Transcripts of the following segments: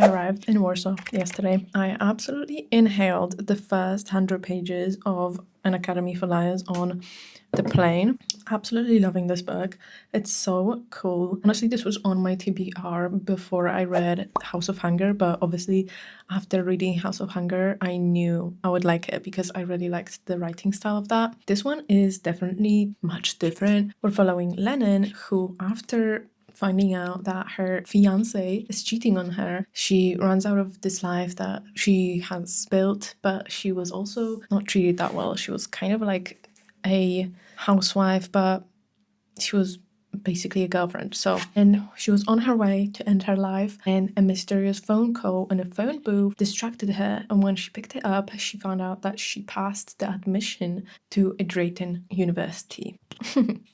I arrived in Warsaw yesterday. I absolutely inhaled the first 100 pages of An Academy for Liars on the plane. Absolutely loving this book. It's so cool. Honestly, this was on my TBR before I read House of Hunger, but obviously after reading House of Hunger, I knew I would like it because I really liked the writing style of that. This one is definitely much different. We're following Lennon, who after finding out that her fiance is cheating on her, she runs out of this life that she has built, but she was also not treated that well. She was kind of like a housewife, but she was basically a girlfriend. And she was on her way to end her life, and a mysterious phone call in a phone booth distracted her. And when she picked it up, she found out that she passed the admission to a Drayton University.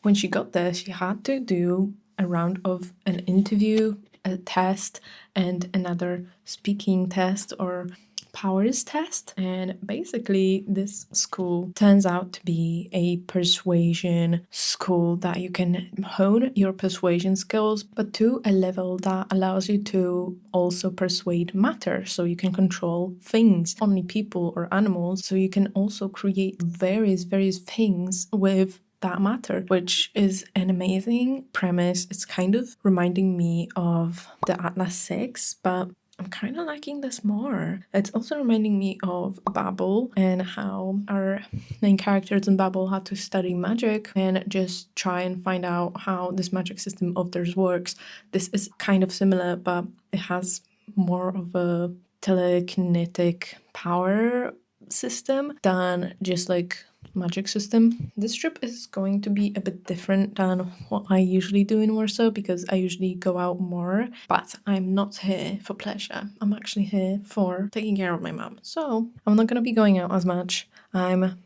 When she got there, she had to do a round of an interview, a test, and another speaking test or powers test. And basically this school turns out to be a persuasion school that you can hone your persuasion skills, but to a level that allows you to also persuade matter, so you can control things, only people or animals, so you can also create various things with that matter, which is an amazing premise. It's kind of reminding me of the Atlas 6, but I'm kind of liking this more. It's also reminding me of Babel and how our main characters in Babel had to study magic and just try and find out how this magic system of theirs works. This is kind of similar, but it has more of a telekinetic power system than just like magic system. This trip is going to be a bit different than what I usually do in Warsaw because I usually go out more, but I'm not here for pleasure. I'm actually here for taking care of my mom. So I'm not gonna be going out as much. I'm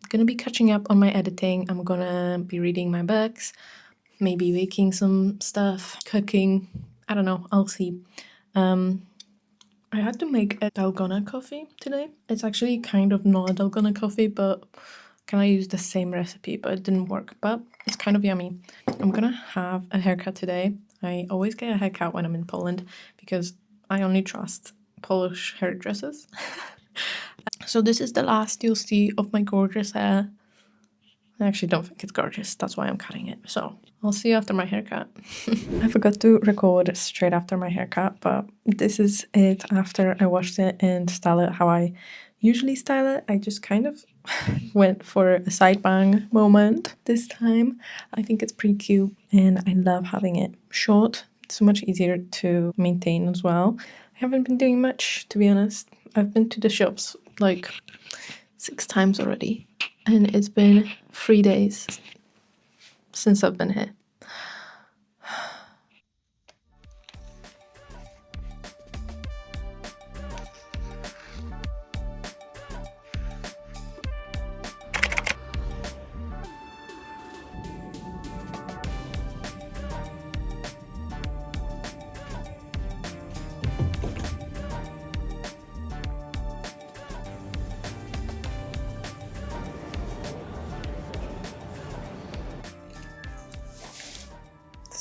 gonna be catching up on my editing. I'm gonna be reading my books, maybe baking some stuff, cooking. I don't know, I'll see. I had to make a dalgona coffee today. It's actually kind of not a dalgona coffee, but kind of used the same recipe, but it didn't work. But it's kind of yummy. I'm gonna have a haircut today. I always get a haircut when I'm in Poland because I only trust Polish hairdressers. So this is the last you'll see of my gorgeous hair. I actually don't think it's gorgeous, that's why I'm cutting it. So I'll see you after my haircut. I forgot to record straight after my haircut, but this is it after I washed it and style it how I usually style it. I just kind of went for a side bang moment this time. I think it's pretty cute and I love having it short. It's so much easier to maintain as well. I haven't been doing much, to be honest. I've been to the shops like 6 times already. And it's been 3 days since I've been here.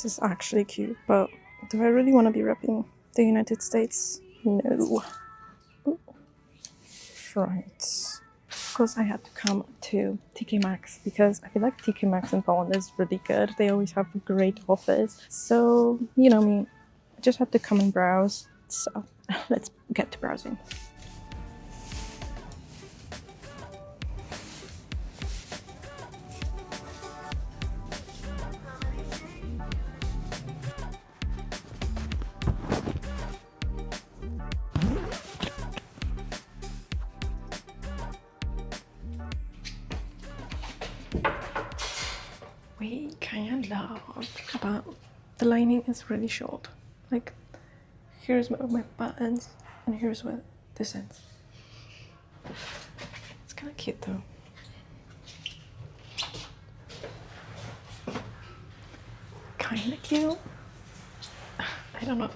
This is actually cute, but do I really want to be repping the United States? No. Ooh. Right. Of course, I had to come to TK Maxx because I feel like TK Maxx in Poland is really good. They always have great offers. So, you know me, I just had to come and browse. So, let's get to browsing. We kind of love, but the lining is really short. Like, here's where my buttons, and here's where this ends. It's kind of cute though. Kind of cute. I don't know.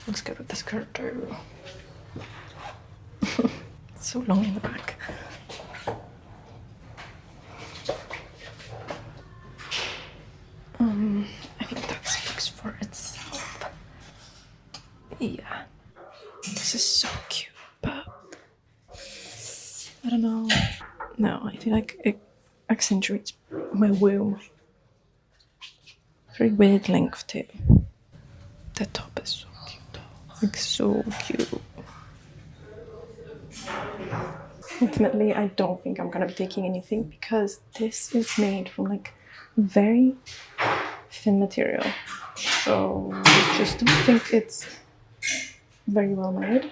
Let's go with the skirt too. It's so long in the back. I think that speaks for itself. Yeah, this is so cute, but I don't know. No, I feel like it accentuates my womb. Very weird length too. The top is so cute though. Like so cute. Ultimately, I don't think I'm gonna be taking anything because this is made from like very thin material. So I just don't think it's very well made.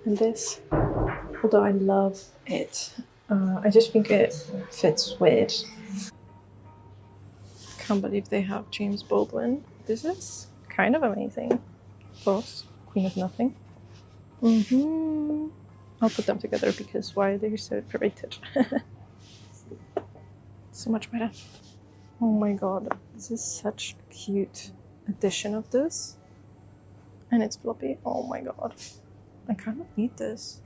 And this, although I love it, I just think it fits weird. Can't believe they have James Baldwin. This is kind of amazing. Boss, Queen of Nothing. I'll put them together because why are they separated? So much better. Oh my god, this is such a cute edition of this. And it's floppy. Oh my god. I kind of need this.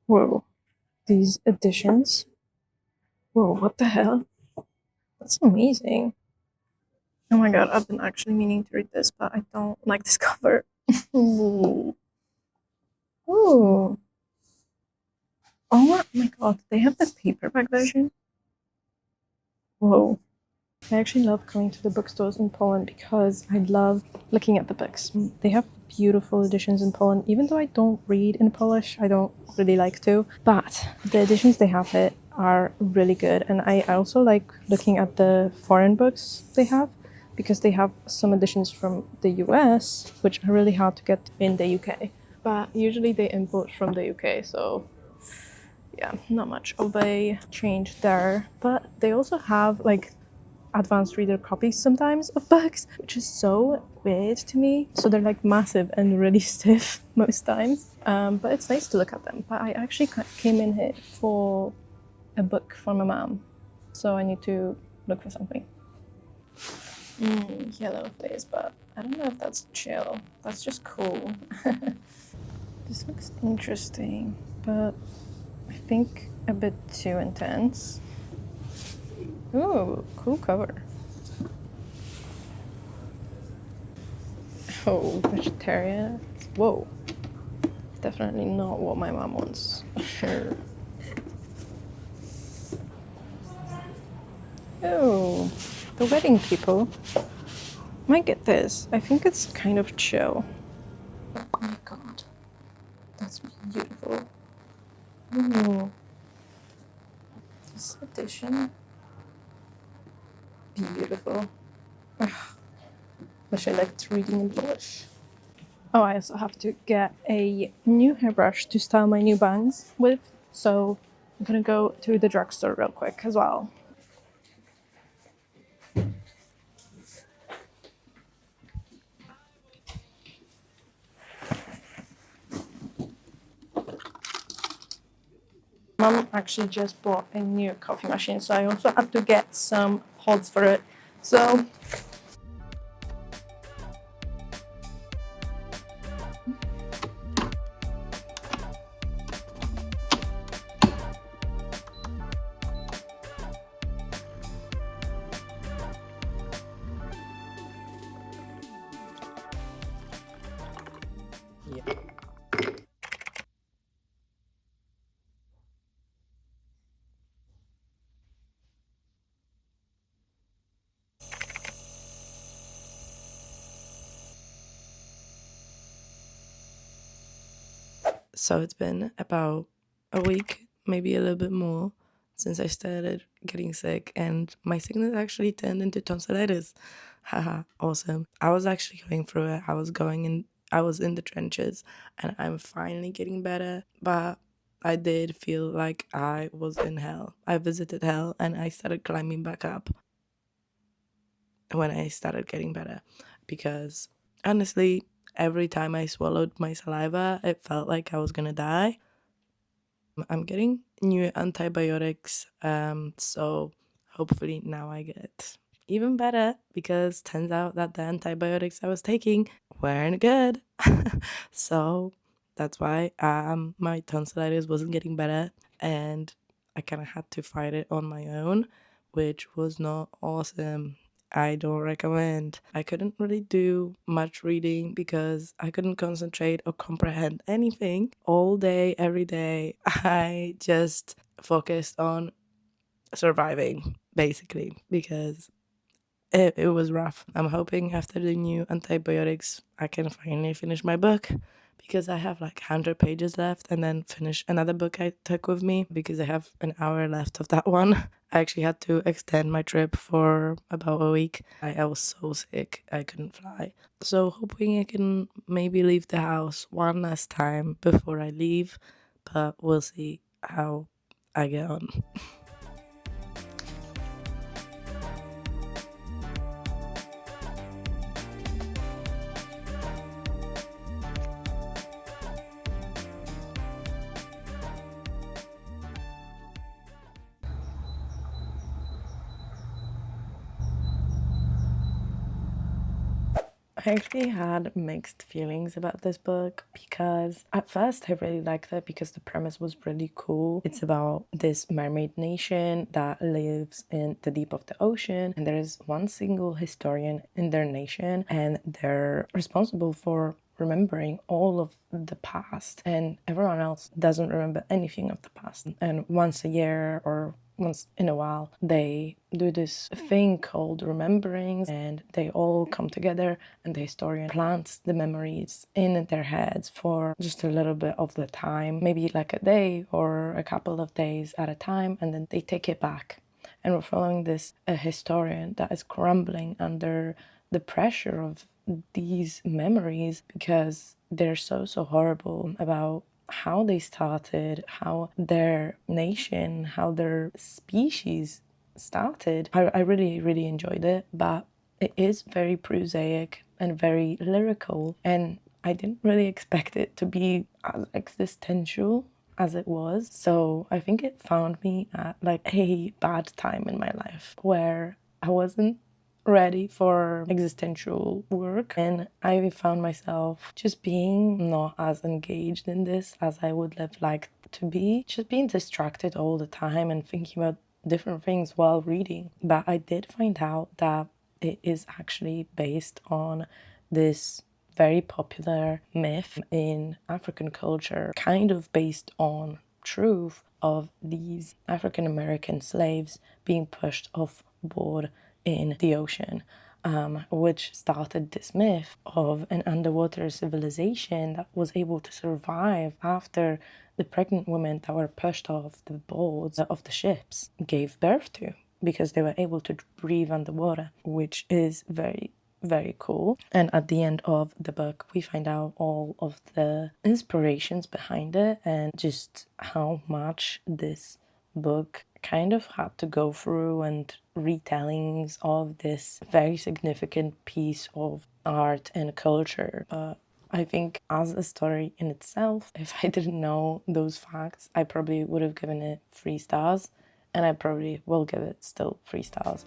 Whoa. These editions. Whoa, what the hell? That's amazing. Oh my god, I've been actually meaning to read this, but I don't like this cover. Ooh. Ooh. Oh my god, they have the paperback version? Whoa. I actually love going to the bookstores in Poland because I love looking at the books. They have beautiful editions in Poland. Even though I don't read in Polish, I don't really like to. But the editions they have it are really good. And I also like looking at the foreign books they have because they have some editions from the US, which are really hard to get in the UK. But usually they import from the UK, so yeah, not much of a change there. But they also have like advanced reader copies sometimes of books, which is so weird to me. So they're like massive and really stiff most times. But it's nice to look at them. But I actually came in here for a book for my mom. So I need to look for something. Yellow face, but I don't know if that's chill. That's just cool. This looks interesting, but I think a bit too intense. Ooh, cool cover. Oh, vegetarian. Whoa. Definitely not what my mom wants. Sure. Oh, the wedding people. Might get this. I think it's kind of chill. Oh my god. That's beautiful. Ooh. This edition. Beautiful. Wish I liked reading in Polish. Oh, I also have to get a new hairbrush to style my new bangs with. So I'm gonna go to the drugstore real quick as well. Mom actually just bought a new coffee machine, so I also had to get some hods for it. So So it's been about a week, maybe a little bit more, since I started getting sick, and my sickness actually turned into tonsillitis. Haha, awesome. I was actually going through it. I was in the trenches, and I'm finally getting better, but I did feel like I was in hell. I visited hell, and I started climbing back up when I started getting better because honestly, every time I swallowed my saliva, it felt like I was gonna die. I'm getting new antibiotics, so hopefully now I get even better because turns out that the antibiotics I was taking weren't good. So that's why my tonsillitis wasn't getting better, and I kind of had to fight it on my own, which was not awesome. I don't recommend. I couldn't really do much reading because I couldn't concentrate or comprehend anything all day, every day. I just focused on surviving, basically, because it was rough. I'm hoping after the new antibiotics, I can finally finish my book because I have like 100 pages left and then finish another book I took with me because I have an hour left of that one. I actually had to extend my trip for about a week. I was so sick, I couldn't fly. So, hoping I can maybe leave the house one last time before I leave, but we'll see how I get on. I actually had mixed feelings about this book because at first I really liked it because the premise was really cool. It's about this mermaid nation that lives in the deep of the ocean, and there is one single historian in their nation, and they're responsible for remembering all of the past, and everyone else doesn't remember anything of the past. And once a year or once in a while, they do this thing called rememberings, and they all come together, and the historian plants the memories in their heads for just a little bit of the time, maybe like a day or a couple of days at a time, and then they take it back. And we're following this a historian that is crumbling under the pressure of these memories because they're so horrible about how they started, how their nation, how their species started. I really enjoyed it, but it is very prosaic and very lyrical, and I didn't really expect it to be as existential as it was. So I think it found me at like a bad time in my life where I wasn't ready for existential work, and I found myself just being not as engaged in this as I would have liked to be, just being distracted all the time and thinking about different things while reading. But I did find out that it is actually based on this very popular myth in African culture, kind of based on truth, of these African American slaves being pushed off board in the ocean, which started this myth of an underwater civilization that was able to survive after the pregnant women that were pushed off the boards of the ships gave birth to, because they were able to breathe underwater, which is very cool. And at the end of the book, we find out all of the inspirations behind it and just how much this book kind of had to go through, and retellings of this very significant piece of art and culture. But I think as a story in itself, if I didn't know those facts, I probably would have given it 3 stars, and I probably will give it still 3 stars.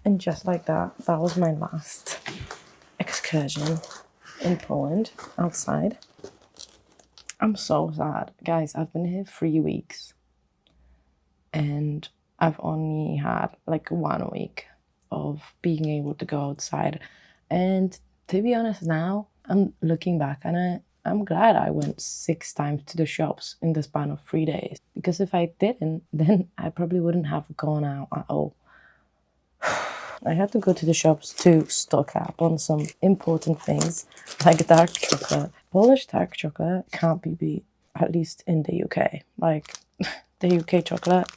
And just like that, that was my last excursion in Poland, outside. I'm so sad. Guys, I've been here 3 weeks and I've only had like 1 week of being able to go outside. And to be honest, now I'm looking back and I'm glad I went 6 times to the shops in the span of 3 days. Because if I didn't, then I probably wouldn't have gone out at all. I had to go to the shops to stock up on some important things like dark chocolate. Polish dark chocolate can't be beat, at least in the UK. Like, the UK chocolate,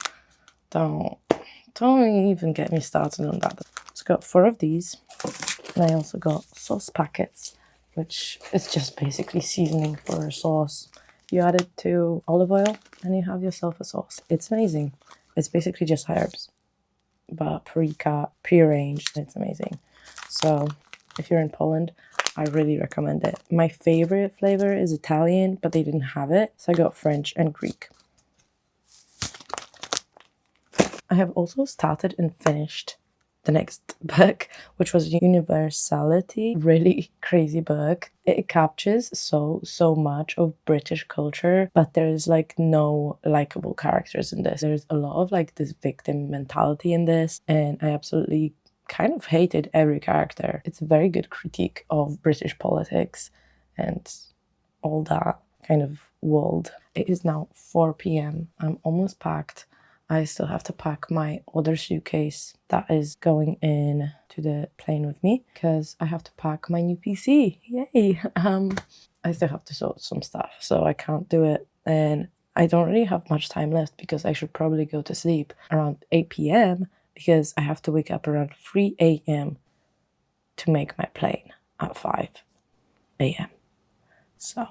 don't even get me started on that. It's got 4 of these, and I also got sauce packets, which is just basically seasoning for a sauce. You add it to olive oil and you have yourself a sauce. It's amazing. It's basically just herbs, but pre-cut, pre-arranged. It's amazing. So if you're in Poland, I really recommend it. My favorite flavor is Italian, but they didn't have it, so I got French and Greek. I have also started and finished the next book, which was Universality. Really crazy book. It captures so much of British culture, but there's like no likable characters in this. There's a lot of like this victim mentality in this, and I absolutely kind of hated every character. It's a very good critique of British politics and all that kind of world. It is now 4 p.m. I'm almost packed. I still have to pack my other suitcase that is going in to the plane with me because I have to pack my new PC. Yay! I still have to sort some stuff, so I can't do it. And I don't really have much time left because I should probably go to sleep around 8 p.m. because I have to wake up around 3 a.m. to make my plane at 5 a.m. So